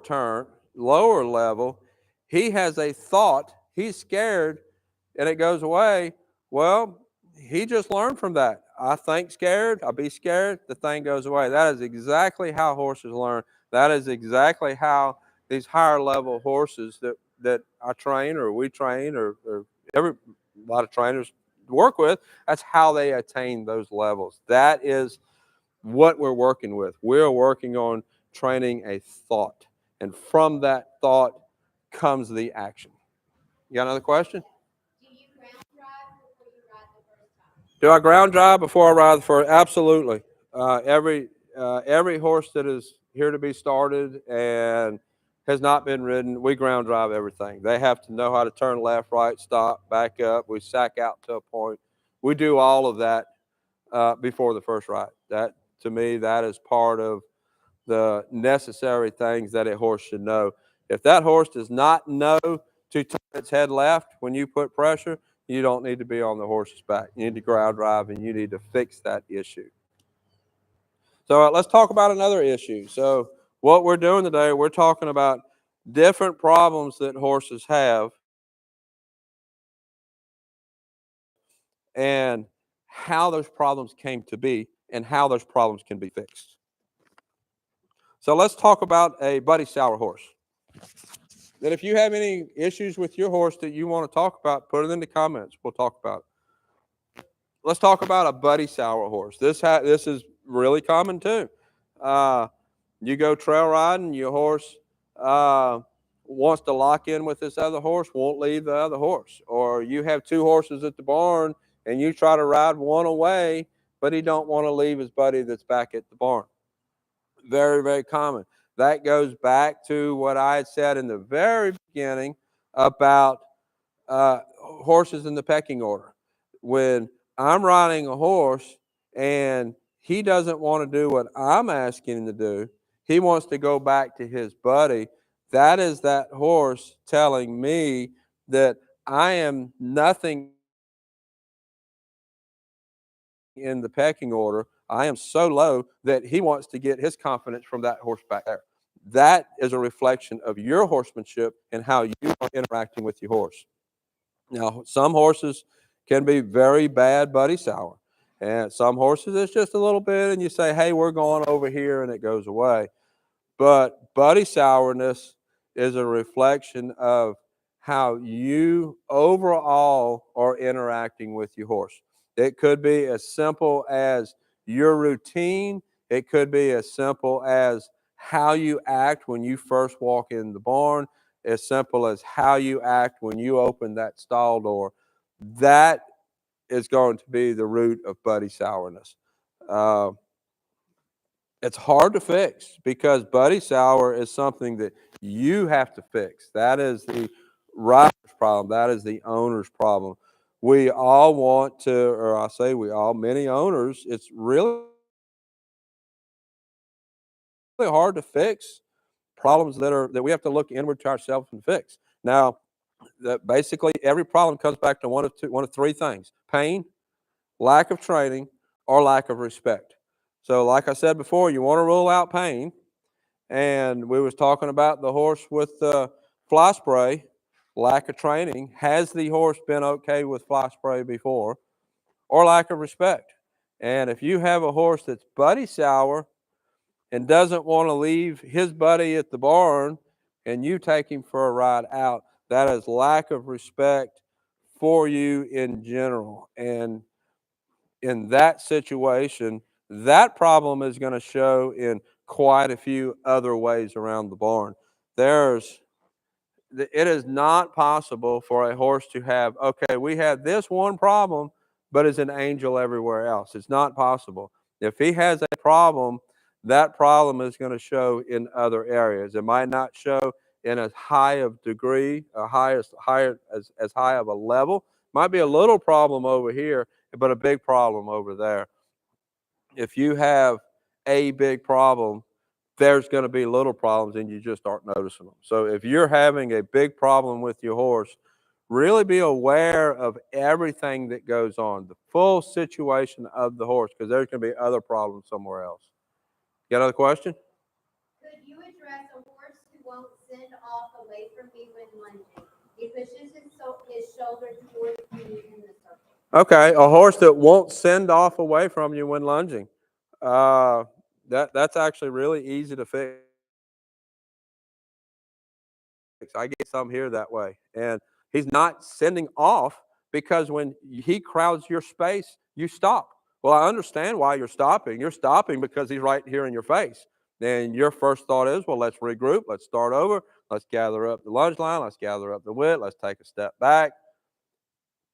Speaker 1: level, he has a thought, he's scared, and it goes away. Well, he just learned from that. I think scared, I be scared, the thing goes away. That is exactly how horses learn. That is exactly how these higher level horses that I train or we train or every a lot of trainers work with, that's how they attain those levels. That is what we're working with. We're working on training a thought. And from that thought comes the action. You got another question?
Speaker 2: Do you ground drive before you ride the first time?
Speaker 1: Do I ground drive before I ride the first? Absolutely. Every horse that is here to be started and has not been ridden, we ground drive everything. They have to know how to turn left, right, stop, back up. We sack out to a point. We do all of that before the first ride. That to me, that is part of the necessary things that a horse should know. If that horse does not know to turn its head left when you put pressure, you don't need to be on the horse's back. You need to ground drive and you need to fix that issue. So let's talk about another issue. So what we're doing today, we're talking about different problems that horses have and how those problems came to be and how those problems can be fixed. So let's talk about a buddy sour horse. That if you have any issues with your horse that you want to talk about, put it in the comments. We'll talk about it. Let's talk about a buddy sour horse. This is really common too. Uh, you go trail riding, your horse uh, wants to lock in with this other horse, won't leave the other horse. Or you have two horses at the barn and you try to ride one away, but he don't want to leave his buddy that's back at the barn. Very, very common. That goes back to what I had said in the very beginning about horses in the pecking order. When I'm riding a horse and he doesn't want to do what I'm asking him to do, he wants to go back to his buddy. That is that horse telling me that I am nothing in the pecking order. I am so low that he wants to get his confidence from that horse back there. That is a reflection of your horsemanship and how you are interacting with your horse. Now, some horses can be very bad buddy sour, and some horses it's just a little bit, and you say, "Hey, we're going over here," and it goes away. But buddy sourness is a reflection of how you overall are interacting with your horse. It could be as simple as your routine. It could be as simple as how you act when you first walk in the barn, as simple as how you act when you open that stall door. That is going to be the root of buddy sourness. Uh, it's hard to fix because buddy sour is something that you have to fix. That is the rider's problem. That is the owner's problem. We all want to, or I say we all, many owners, it's really hard to fix problems that we have to look inward to ourselves and fix. Now, basically every problem comes back to one of three things: pain, lack of training, or lack of respect. So, like I said before, you want to rule out pain. And we was talking about the horse with fly spray, lack of training. Has the horse been okay with fly spray before? Or lack of respect? And if you have a horse that's buddy sour and doesn't want to leave his buddy at the barn and you take him for a ride out, That is lack of respect for you in general. And in that situation, that problem is going to show in quite a few other ways around the barn. There's it is not possible for a horse to have, okay, we had this one problem, but is an angel everywhere else. It's not possible. If he has a problem, that problem is going to show in other areas. It might not show in as high of degree, higher as high of a level. Might be a little problem over here, but a big problem over there. If you have a big problem, there's going to be little problems and you just aren't noticing them. So if you're having a big problem with your horse, really be aware of everything that goes on, the full situation of the horse, because there's going to be other problems somewhere else. Got another question?
Speaker 2: Could you address a horse who won't send off away from me when lunging? He pushes his shoulder towards me in the circle.
Speaker 1: Okay, a horse that won't send off away from you when lunging. Uh, that's actually really easy to fix. I get some here that way. And he's not sending off because when he crowds your space, you stop. Well, I understand why you're stopping. You're stopping because he's right here in your face. Then your first thought is, well, let's regroup. Let's start over. Let's gather up the lunge line. Let's gather up the width. Let's take a step back.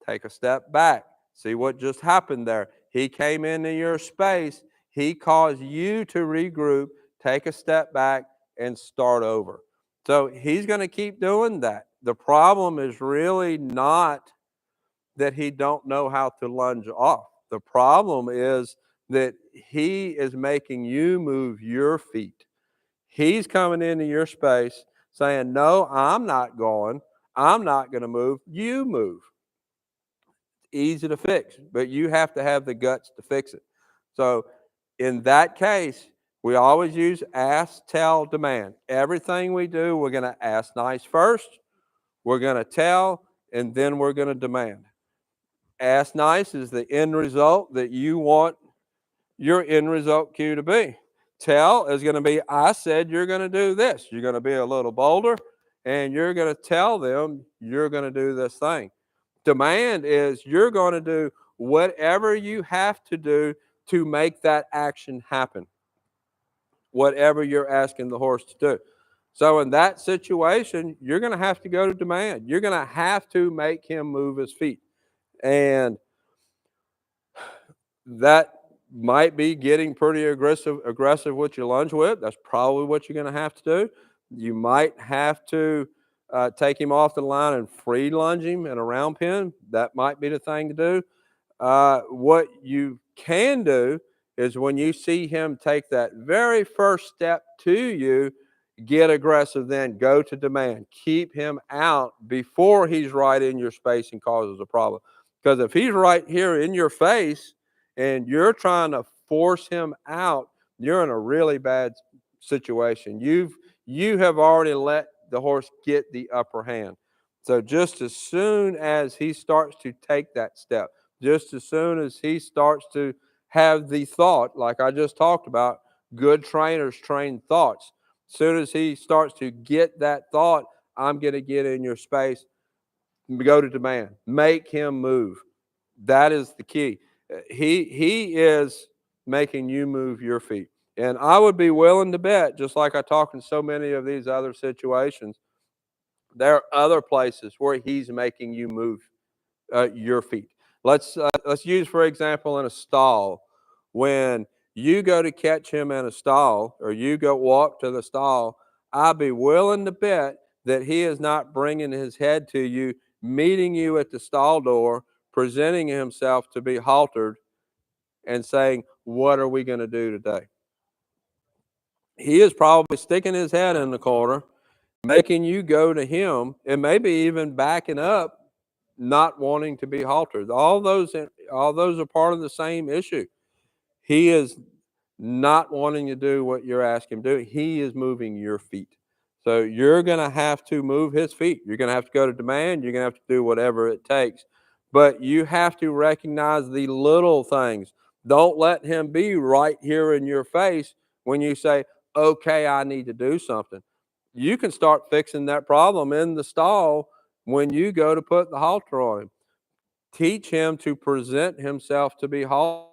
Speaker 1: Take a step back. See what just happened there. He came into your space. He caused you to regroup, take a step back, and start over. So he's going to keep doing that. The problem is really not that he don't know how to lunge off. The problem is that he is making you move your feet. He's coming into your space saying, no, I'm not going. I'm not going to move. You move. Easy to fix, but you have to have the guts to fix it. So in that case, we always use ask, tell, demand. Everything we do, we're going to ask nice first, we're going to tell, and then we're going to demand. Ask nice is the end result that you want your end result cue to be. Tell is going to be, I said you're going to do this. You're going to be a little bolder, and you're going to tell them you're going to do this thing. Demand is you're going to do whatever you have to do to make that action happen, whatever you're asking the horse to do. So in that situation, you're going to have to go to demand. You're going to have to make him move his feet. And that might be getting pretty aggressive with your lunge whip. That's probably what you're going to have to do. You might have to take him off the line and free lunge him in a round pen. That might be the thing to do. What you can do is when you see him take that very first step to you, get aggressive, then go to demand. Keep him out before he's right in your space and causes a problem. Because if he's right here in your face and you're trying to force him out, you're in a really bad situation. You have already let the horse get the upper hand. So just as soon as he starts to take that step, just as soon as he starts to have the thought, like I just talked about, good trainers train thoughts. As soon as he starts to get that thought, I'm going to get in your space, go to demand, make him move. That is the key. He is making you move your feet. And I would be willing to bet, just like I talk in so many of these other situations, there are other places where he's making you move your feet. Let's use, for example, in a stall. When you go to catch him in a stall or you go walk to the stall, I'd be willing to bet that he is not bringing his head to you, meeting you at the stall door, presenting himself to be haltered and saying, what are we going to do today? He is probably sticking his head in the corner, making you go to him, and maybe even backing up, not wanting to be haltered. All those are part of the same issue. He is not wanting to do what you're asking him to do. He is moving your feet. So you're going to have to move his feet. You're going to have to go to demand. You're going to have to do whatever it takes. But you have to recognize the little things. Don't let him be right here in your face when you say, okay, I need to do something. You can start fixing that problem in the stall when you go to put the halter on him. Teach him to present himself to be haltered.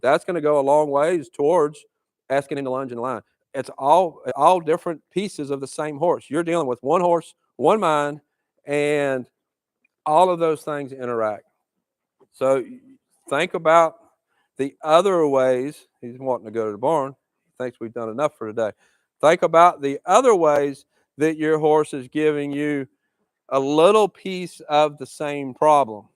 Speaker 1: That's going to go a long ways towards asking him to lunge in the line. It's all different pieces of the same horse. You're dealing with one horse, one mind, and all of those things interact. So think about the other ways. He's wanting to go to the barn. He thinks we've done enough for today. Think about the other ways that your horse is giving you a little piece of the same problem,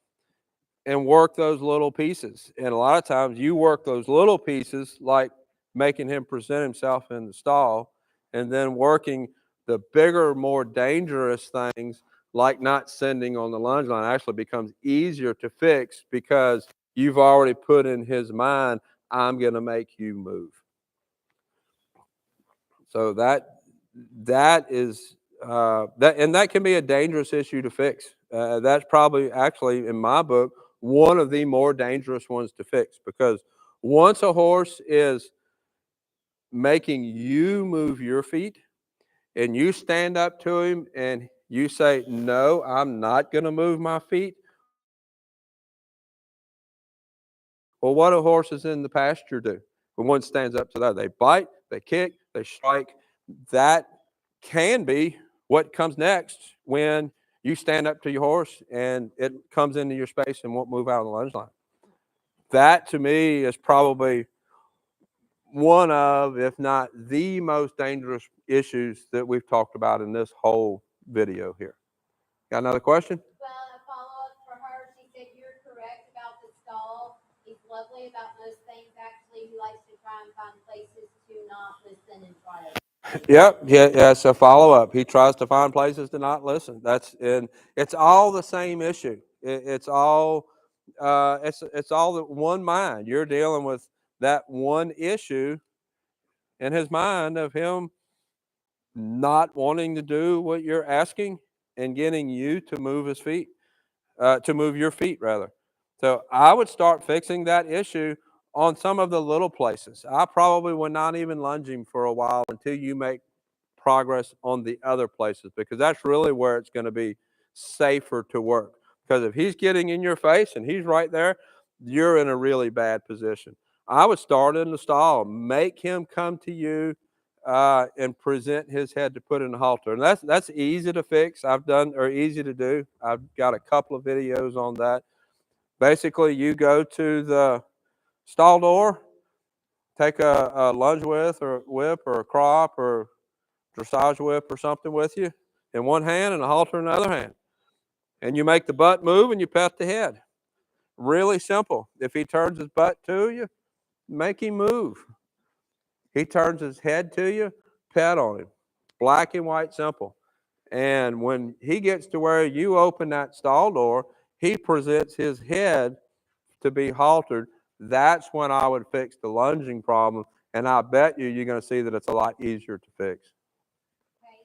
Speaker 1: and work those little pieces. And a lot of times you work those little pieces, like making him present himself in the stall, and then working the bigger, more dangerous things, like not sending on the lunge line, actually becomes easier to fix because you've already put in his mind, I'm going to make you move. So that is that can be a dangerous issue to fix. That's probably actually in my book one of the more dangerous ones to fix, because once a horse is making you move your feet and you stand up to him and you say, no, I'm not going to move my feet. Well, what do horses in the pasture do when one stands up to the other? They bite, they kick, they strike. That can be what comes next when you stand up to your horse and it comes into your space and won't move out of the lunge line. That to me is probably one of, if not the most dangerous issues that we've talked about in this whole video here. Got another question?
Speaker 2: Well, a follow-up for her, she said you're correct about the stall. He's lovely about most things. Actually, he likes to try and find places to not listen and try to.
Speaker 1: Yep, yeah, it's a follow up. He tries to find places to not listen. And it's all the same issue. It's all it's all the one mind. You're dealing with that one issue in his mind of him not wanting to do what you're asking and getting you to move his feet, to move your feet rather. So I would start fixing that issue on some of the little places. I probably would not even lunge him for a while until you make progress on the other places, because that's really where it's going to be safer to work. Because if he's getting in your face and he's right there, you're in a really bad position. I would start in the stall, make him come to you, and present his head to put in the halter. And that's easy to fix. I've done, or easy to do. I've got a couple of videos on that. Basically, you go to the stall door, take a lunge whip or a crop or dressage whip or something with you in one hand and a halter in the other hand. And you make the butt move and you pet the head. Really simple. If he turns his butt to you, make him move. He turns his head to you, pet on him. Black and white, simple. And when he gets to where you open that stall door, he presents his head to be haltered. That's when I would fix the lunging problem. And I bet you're going to see that it's a lot easier to fix.
Speaker 2: Okay.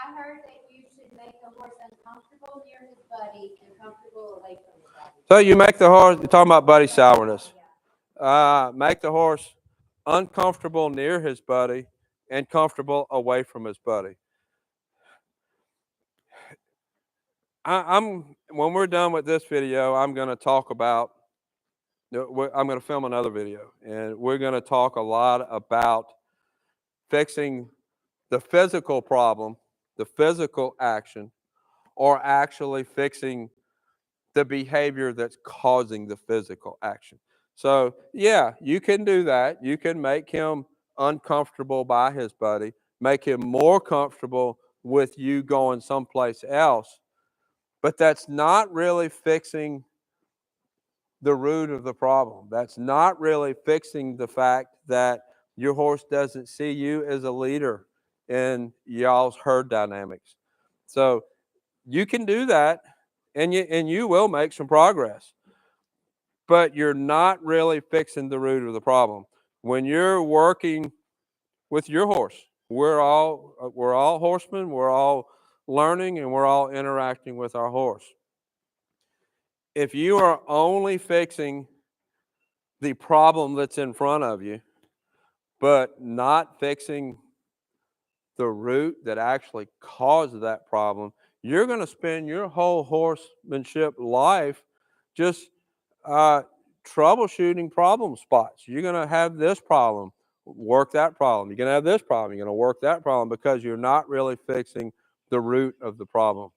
Speaker 2: I heard that you should make the horse uncomfortable near his buddy and comfortable away from his buddy.
Speaker 1: So you make the horse, you're talking about buddy sourness.
Speaker 2: Yeah.
Speaker 1: Make the horse uncomfortable near his buddy and comfortable away from his buddy. I'm when we're done with this video, I'm going to talk about. I'm going to film another video, and we're going to talk a lot about fixing the physical problem, the physical action, or actually fixing the behavior that's causing the physical action. So, yeah, you can do that. You can make him uncomfortable by his buddy, make him more comfortable with you going someplace else. But that's not really fixing the root of the problem. That's not really fixing the fact that your horse doesn't see you as a leader in y'all's herd dynamics. So, you can do that, and you will make some progress, but you're not really fixing the root of the problem. When you're working with your horse, we're all horsemen, we're all learning, and we're all interacting with our horse. If you are only fixing the problem that's in front of you, but not fixing the root that actually caused that problem, you're going to spend your whole horsemanship life just uh, troubleshooting problem spots. You're going to have this problem, work that problem. You're going to have this problem, you're going to work that problem because you're not really fixing the root of the problem.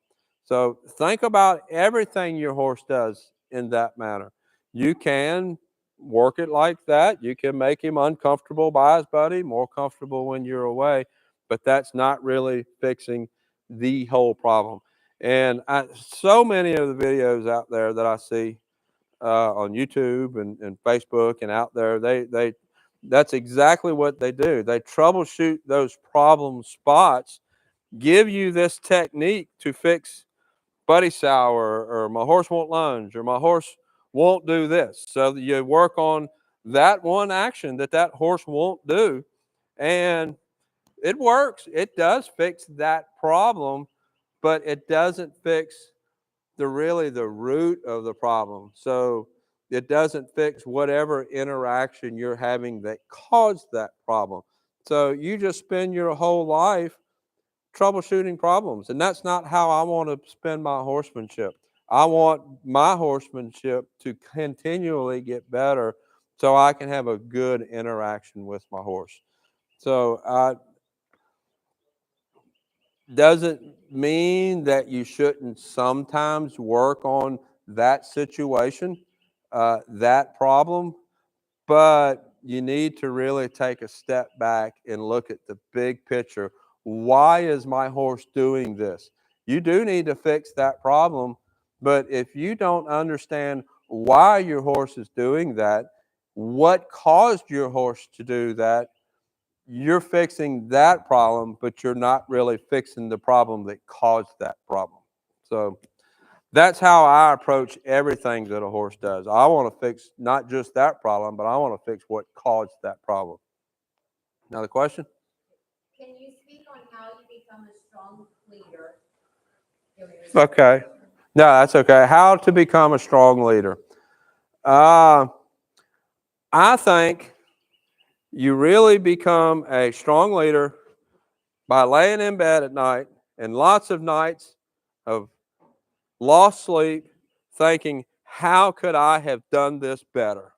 Speaker 1: So think about everything your horse does in that manner. You can work it like that. You can make him uncomfortable by his buddy, more comfortable when you're away, but that's not really fixing the whole problem. And so many of the videos out there that I see on YouTube and Facebook and out there, they that's exactly what they do. They troubleshoot those problem spots, give you this technique to fix buddy sour, or my horse won't lunge, or my horse won't do this. So you work on that one action that that horse won't do, and it works. It does fix that problem, but it doesn't fix the root of the problem. So it doesn't fix whatever interaction you're having that caused that problem. So you just spend your whole life troubleshooting problems, and that's not how I want to spend my horsemanship. I want my horsemanship to continually get better so I can have a good interaction with my horse. So doesn't mean that you shouldn't sometimes work on that situation, that problem, but you need to really take a step back and look at the big picture. Why is my horse doing this? You do need to fix that problem, but if you don't understand why your horse is doing that, what caused your horse to do that, you're fixing that problem, but you're not really fixing the problem that caused that problem. So that's how I approach everything that a horse does. I want to fix not just that problem, but I want to fix what caused that problem. Another question?
Speaker 2: Can you speak on how you become a strong leader?
Speaker 1: Okay. No, that's okay. How to become a strong leader. Uh, I think you really become a strong leader by laying in bed at night and lots of nights of lost sleep thinking, how could I have done this better?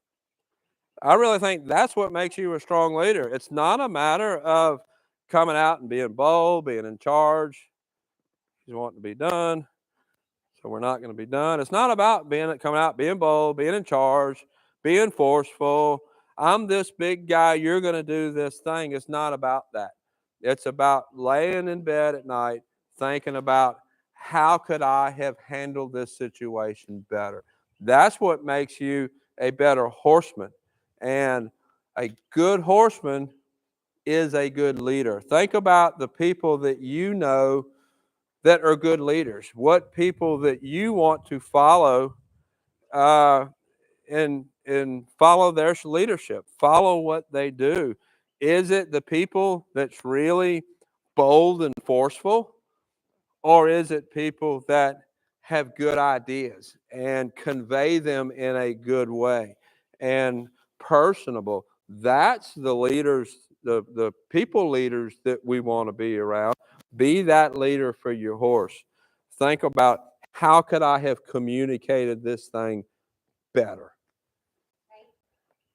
Speaker 1: I really think that's what makes you a strong leader. It's not a matter of coming out and being bold, being in charge. You want to be done, so we're not going to be done. It's not about being coming out, being bold, being in charge, being forceful. I'm this big guy. You're going to do this thing. It's not about that. It's about laying in bed at night thinking about how could I have handled this situation better. That's what makes you a better horseman. And a good horseman is a good leader. Think about the people that you know that are good leaders. What people that you want to follow, uh, and follow their leadership. Follow what they do. Is it the people that's really bold and forceful, or is it people that have good ideas and convey them in a good way and personable? That's the leaders, the people leaders that we want to be around. Be that leader for your horse. Think about, how could I have communicated this thing better?
Speaker 2: Okay.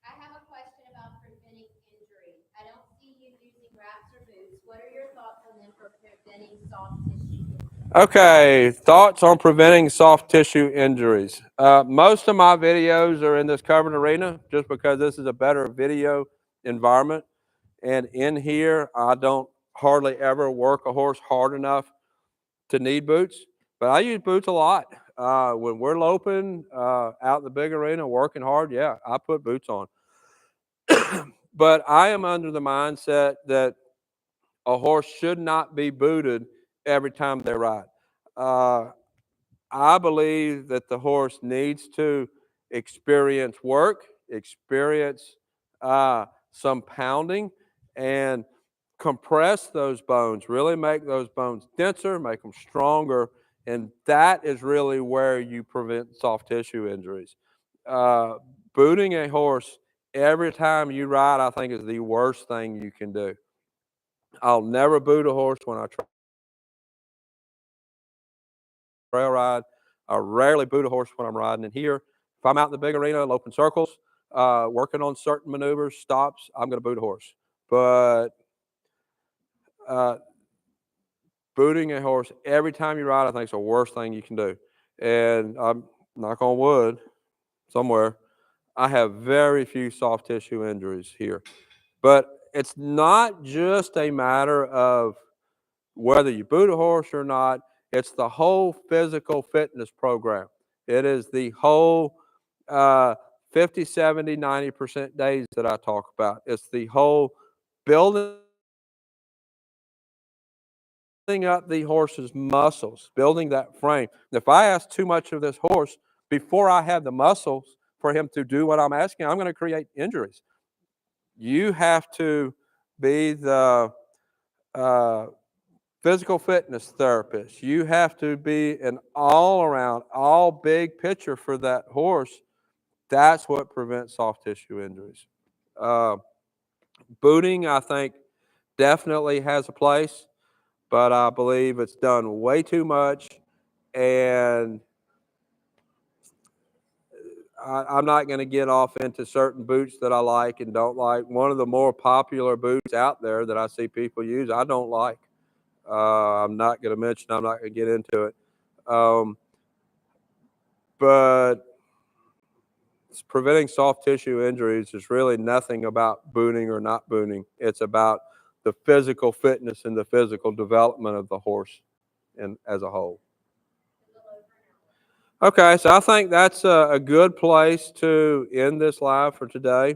Speaker 2: I have a question about preventing injury. I don't see you using wraps or boots. What are your thoughts on them for preventing soft tissue injury?
Speaker 1: Okay, thoughts on preventing soft tissue injuries. Most of my videos are in this covered arena just because this is a better video environment. And in here, I don't hardly ever work a horse hard enough to need boots, but I use boots a lot. When we're loping out in the big arena, working hard, yeah, I put boots on. But I am under the mindset that a horse should not be booted every time they ride. Uh, I believe that the horse needs to experience work, experience some pounding, and compress those bones, really make those bones denser, make them stronger. And that is really where you prevent soft tissue injuries. Uh, Booting a horse every time you ride, I think, is the worst thing you can do. I'll never boot a horse when I trail ride. I rarely boot a horse when I'm riding in here. If I'm out in the big arena, open circles, working on certain maneuvers, stops, I'm going to boot a horse. But uh, booting a horse every time you ride, I think, is the worst thing you can do. And I'm knock on wood, somewhere, I have very few soft tissue injuries here. But it's not just a matter of whether you boot a horse or not, it's the whole physical fitness program. It is the whole uh, 50, 70, 90% days that I talk about. It's the whole building up the horse's muscles, building that frame. If I ask too much of this horse before I have the muscles for him to do what I'm asking, I'm going to create injuries. You have to be the uh, physical fitness therapist. You have to be an all around, all big picture for that horse. That's what prevents soft tissue injuries. Uh, Booting, I think, definitely has a place, but I believe it's done way too much. And I'm not going to get off into certain boots that I like and don't like. One of the more popular boots out there that I see people use, I don't like. I'm not going to mention, I'm not going to get into it. Um, but preventing soft tissue injuries is really nothing about booting or not booting. It's about the physical fitness and the physical development of the horse as a whole. Okay, so I think that's a good place to end this live for today.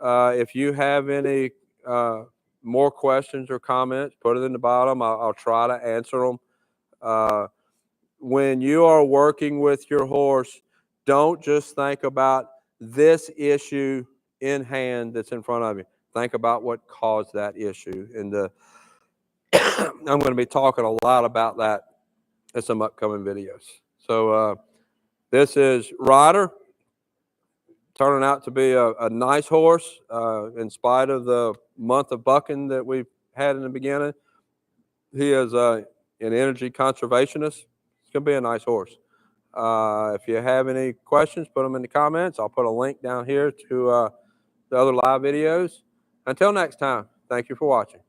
Speaker 1: If you have any uh, more questions or comments, put it in the bottom. I'll try to answer them. Uh, when you are working with your horse, don't just think about this issue in hand that's in front of you. Think about what caused that issue. And I'm going to be talking a lot about that in some upcoming videos. So this is Ryder, turning out to be a nice horse in spite of the month of bucking that we've had in the beginning. He is an energy conservationist. He's going to be a nice horse. If you have any questions, put them in the comments. I'll put a link down here to the other live videos. Until next time, thank you for watching.